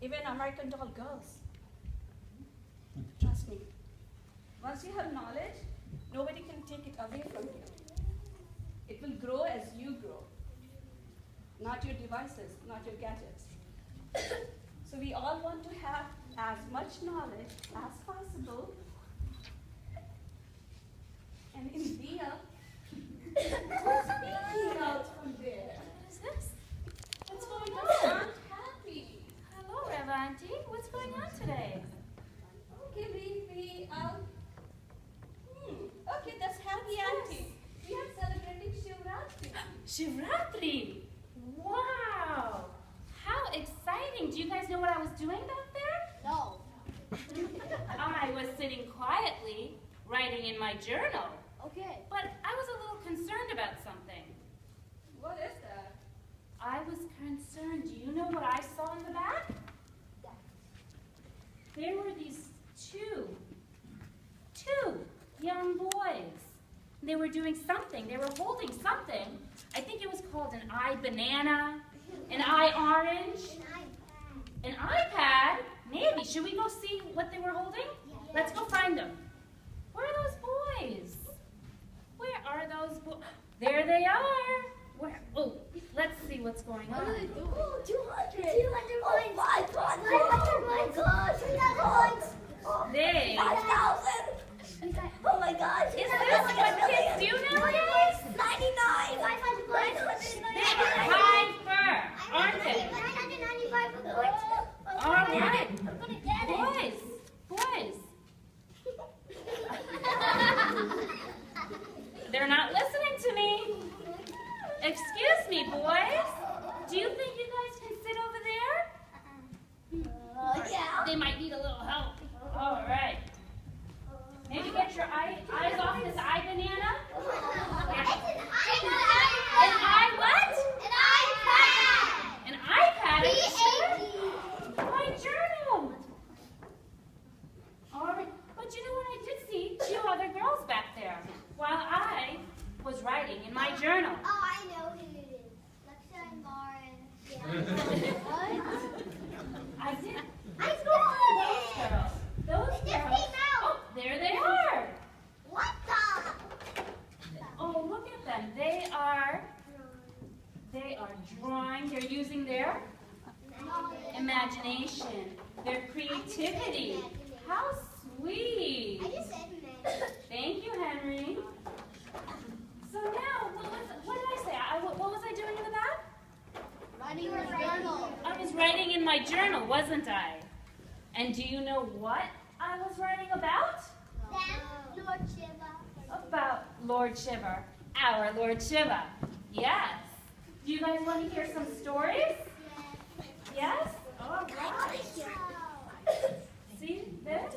even American Doll girls. Trust me. Once you have knowledge, nobody can take it away from you. It will grow as you grow, not your devices, not your gadgets. So we all want to have as much knowledge as possible. And in India, who's speaking out from there? What is this? What's going on? Aunt Happy. Hello, Rev Auntie. What's going on today? Okay, okay, that's Happy Auntie. We are celebrating Shivaratri. Shivaratri! Wow! How exciting! Do you guys know what I was doing back there? No. I was sitting quietly, writing in my journal. Okay. But I was a little concerned about something. What is that? I was concerned. Do you know what I saw in the back? There were these two young boys. They were doing something. They were holding something. I think it was called an eye banana, an eye orange, an iPad. Maybe. Should we go see what they were holding? Let's go find them. Where are those boys? Where are those boys? There they are. Where? Oh, let's see what's going on. Oh, 200 points. Oh my God. 500 points. They. 5,000. Oh my gosh. Is this what kids do nowadays? 99. 500 points. They are hyper, aren't they? 995 points. All right. I'm gonna get it. Boys. They're not listening to me. Excuse me, boys. Do you think you guys can sit over there? Yeah. They might need a little help. All right. Maybe get your eyes off this eye banana. An eye what? An iPad? My journal. All right. But you know what? I did see two other girls back there while I was writing in my journal. Oh, I know who it is. Lexa and Lauren. I did. I Those girls. Those It just girls. came out. Oh, there they are. What the? Oh, look at them. They are drawing. They're using their imagination, their creativity. How sweet. I just said man. Thank you, Henry. So now, what did I say? What was I doing in the back? Writing your journal. I was writing in my journal, wasn't I? And do you know what I was writing about? Lord Shiva. About Lord Shiva, our Lord Shiva. Yes. Do you guys want to hear some stories? Yes? All right. See this?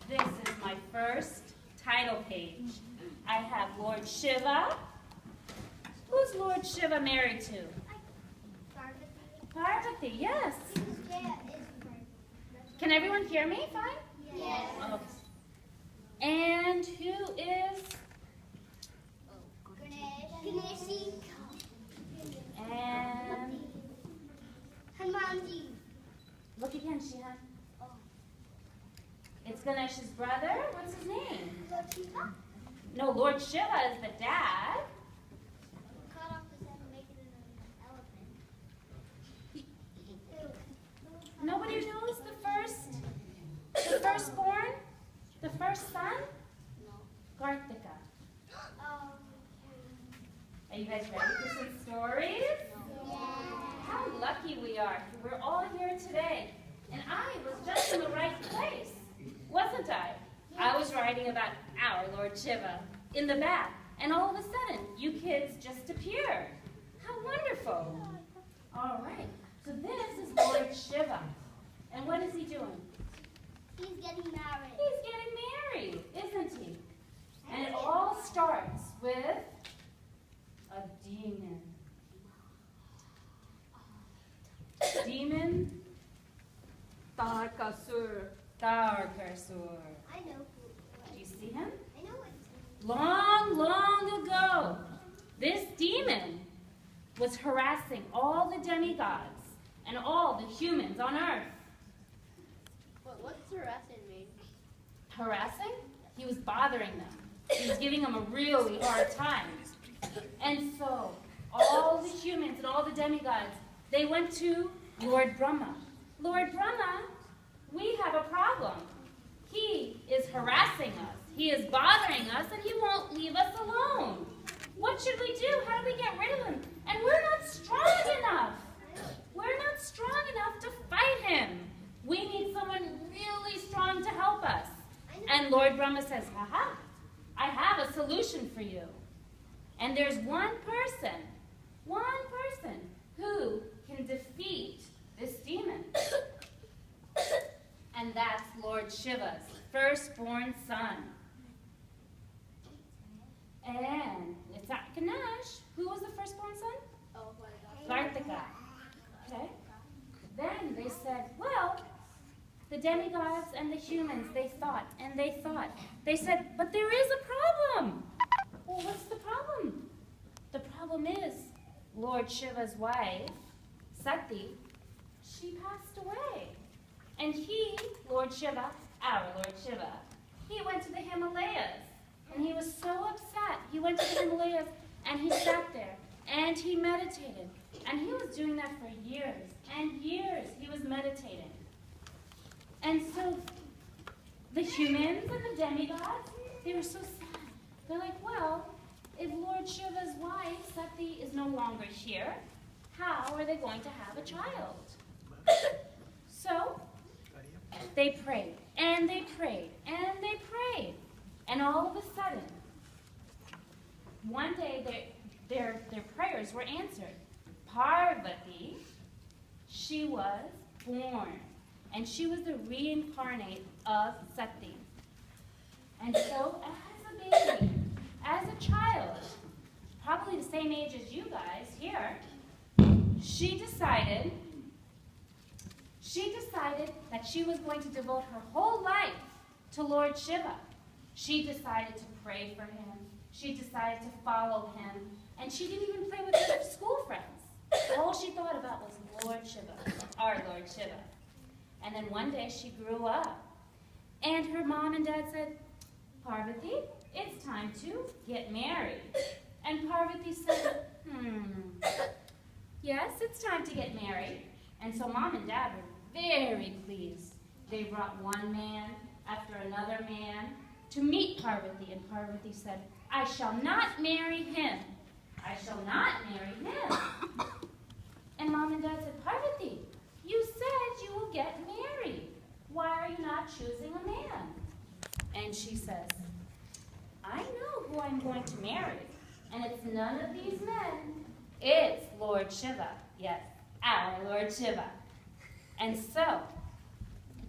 This is my first title page. I have Lord Shiva. Who's Lord Shiva married to? Parvati, yes. Can everyone hear me fine? Yes. Okay. And who is? Ganeshi. And Hanumanji. look again, Shihan. It's Ganesh's brother. What's his name? Lord Shiva. No, Lord Shiva is the dad. Cut off his head and make it an elephant. Nobody knows the firstborn, the first son? Kartika. Are you guys ready for some stories? How lucky we are. We're all here today. And I was just in the right place, wasn't I? I was writing about our Lord Shiva in the back. And all of a sudden, you kids just appeared. How wonderful. All right. So this is Lord Shiva. And what is he doing? He's getting married. He's getting married, isn't he? And it all starts with a demon. Demon Tarkasur. Tarkasur. I know who. Do you see him? I know it's Long, long ago, this demon was harassing all the demigods and all the humans on earth. What's harassing mean? Harassing? He was bothering them. He was giving them a really hard time. And so, all the humans and all the demigods, they went to Lord Brahma. Lord Brahma, we have a problem. He is harassing us. He is bothering us, and he won't leave us alone. What should we do? How do we get rid of him? And we're not strong enough. We're not strong enough to fight him. We need someone really strong to help us. And Lord Brahma says, "Aha, I have a solution for you." And there's one person who can defeat this demon. And that's Lord Shiva's firstborn son. And it's not Ganesh. Who was the firstborn son? Kartika. Okay. Then they said, well, the demigods and the humans, they thought. They said, but there is a problem. Well, what's the problem? The problem is Lord Shiva's wife, Sati, she passed away. And he, Lord Shiva, our Lord Shiva, he went to the Himalayas. And he was so upset. He went to the Himalayas and he sat there and he meditated. And he was doing that for years and years. He was meditating. And so the humans and the demigods, they were so sad. They're like, well, if Lord Shiva's wife, Sati, is no longer here, how are they going to have a child? So they prayed, and they prayed, and they prayed. And all of a sudden, one day their prayers were answered. Parvati, she was born. And she was the reincarnate of Sati. And so as a baby, as a child, probably the same age as you guys here, she decided that she was going to devote her whole life to Lord Shiva. She decided to pray for him. She decided to follow him. And she didn't even play with her school friends. All she thought about was Lord Shiva, our Lord Shiva. And then one day she grew up. And her mom and dad said, Parvati, it's time to get married. And Parvati said, yes, it's time to get married. And so mom and dad were very pleased. They brought one man after another man to meet Parvati. And Parvati said, I shall not marry him. I shall not marry him. And mom and dad said, Parvati, you said you will get married. Why are you not choosing a man? And she says, I know who I'm going to marry. And it's none of these men. It's Lord Shiva. Yes, our Lord Shiva. And so,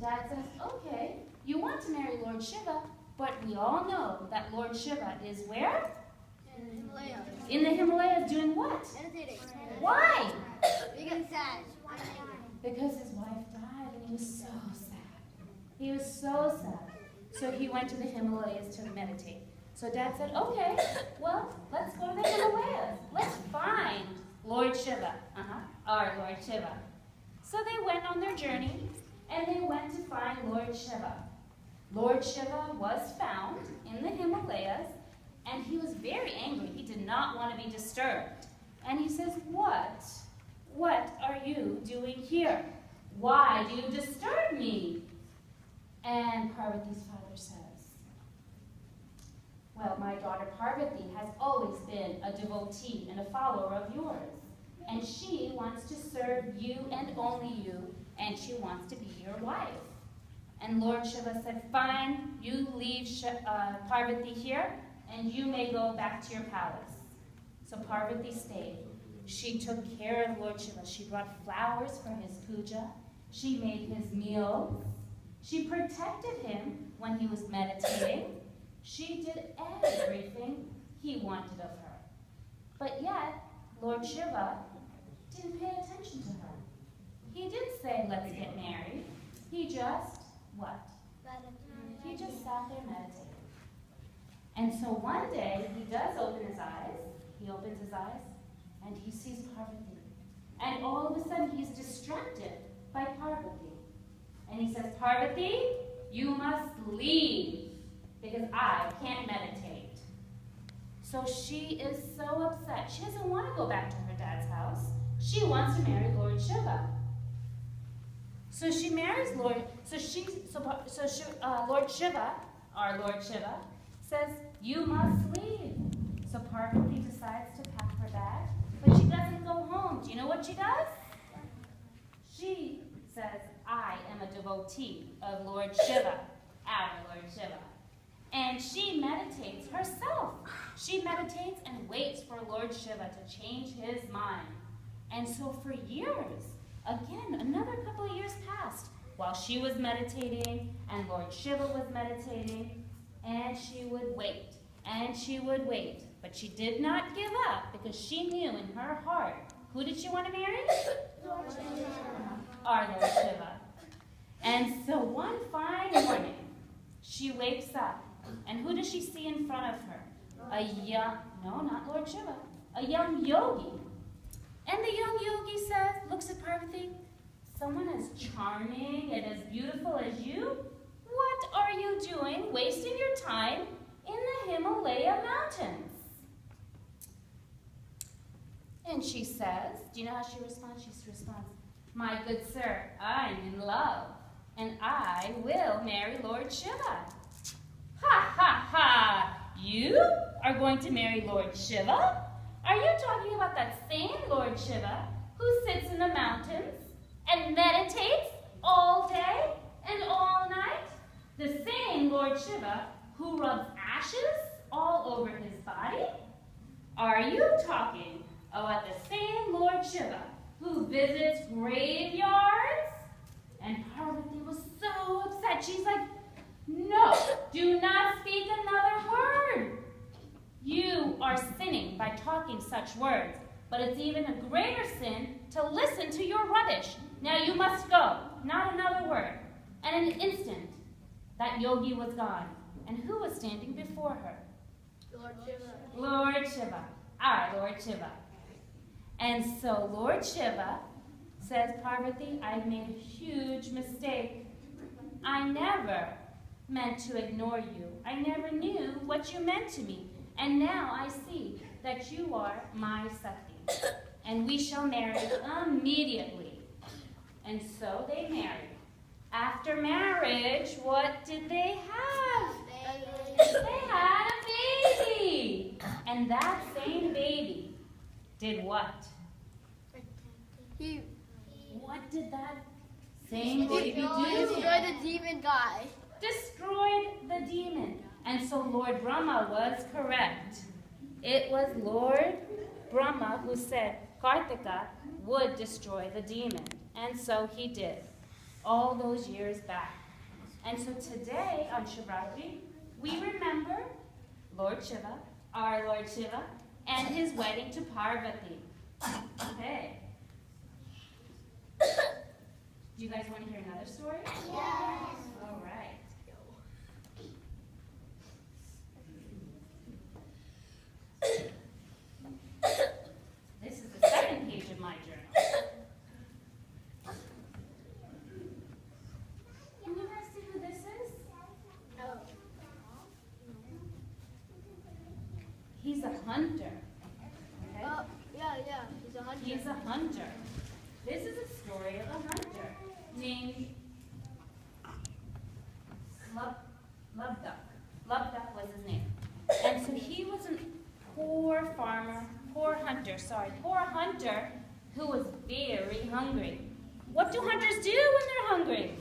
Dad says, okay, you want to marry Lord Shiva, but we all know that Lord Shiva is where? In the Himalayas. In the Himalayas doing what? Meditating. Why? Because sad. Because his wife died and he was so sad. He was so sad. So he went to the Himalayas to meditate. So Dad said, okay, well, let's go to the Himalayas. Let's find Lord Shiva, our Lord Shiva. So they went on their journey and they went to find Lord Shiva. Lord Shiva was found in the Himalayas and he was very angry. He did not want to be disturbed. And he says, what are you doing here? Why do you disturb me? And Parvati's father says, well, my daughter Parvati has always been a devotee and a follower of yours. And she wants to serve you and only you, and she wants to be your wife. And Lord Shiva said, fine, you leave Parvati here, and you may go back to your palace. So Parvati stayed. She took care of Lord Shiva. She brought flowers for his puja. She made his meals. She protected him when he was meditating. She did everything he wanted of her. But yet, Lord Shiva didn't pay attention to her. He didn't say, let's get married. He just, what? He just sat there meditating. And so one day, he does open his eyes. He opens his eyes, and he sees Parvati. And all of a sudden, he's distracted by Parvati. And he says, Parvati, you must leave because I can't meditate. So she is so upset. She doesn't want to go back to her dad's house. She wants to marry Lord Shiva. So she marries Lord. Lord Shiva, our Lord Shiva, says, you must leave. So Parvati decides to pack her bag, but she doesn't go home. Do you know what she does? She says, I am a devotee of Lord Shiva, our Lord Shiva. And she meditates herself. She meditates and waits for Lord Shiva to change his mind. And so for years, again, another couple of years passed while she was meditating and Lord Shiva was meditating, and she would wait and she would wait. But she did not give up because she knew in her heart, who did she want to marry? Lord Shiva. Our Lord Shiva. And so one fine morning, she wakes up, and who does she see in front of her? Not Lord Shiva, a young yogi. And the young yogi looks at Parvati, someone as charming and as beautiful as you? What are you doing wasting your time in the Himalaya mountains? And she says, do you know how she responds? She responds, my good sir, I'm in love, and I will marry Lord Shiva. Ha, ha, ha! You are going to marry Lord Shiva? Are you talking about that same Lord Shiva who sits in the mountains and meditates all day and all night? The same Lord Shiva who rubs ashes all over his body? Are you talking about the same Lord Shiva who visits graveyards? And Parvati was so upset. She's like, no, do not speak another word. You are sinning by talking such words, but it's even a greater sin to listen to your rubbish. Now you must go, not another word. And in an instant, that yogi was gone. And who was standing before her? Lord Shiva. Lord Shiva, our Lord Shiva. And so Lord Shiva says, Parvati, I've made a huge mistake. I never meant to ignore you. I never knew what you meant to me. And now I see that you are my Sati. And we shall marry immediately. And so they married. After marriage, what did they have? They had a baby. And that same baby did what? What did that same baby do? Destroyed the demon guy. Destroyed the demon. And so Lord Brahma was correct. It was Lord Brahma who said Kartika would destroy the demon. And so he did, all those years back. And so today on Shivaratri, we remember Lord Shiva, our Lord Shiva, and his wedding to Parvati. Okay. Do you guys want to hear another story? Yes. All right. This is the second page of my journal. Can you guys see who this is? No. He's a hunter. Okay? Oh, yeah. He's a hunter. He's a hunter. This is a story of a hunter named Lubduck. Lubduck was his name. And so he was a poor hunter who was very hungry. What do hunters do when they're hungry?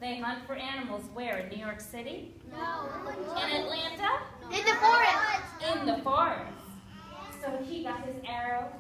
They hunt for animals. Where? In New York City? No. In Atlanta? In the forest. In the forest. So he got his arrow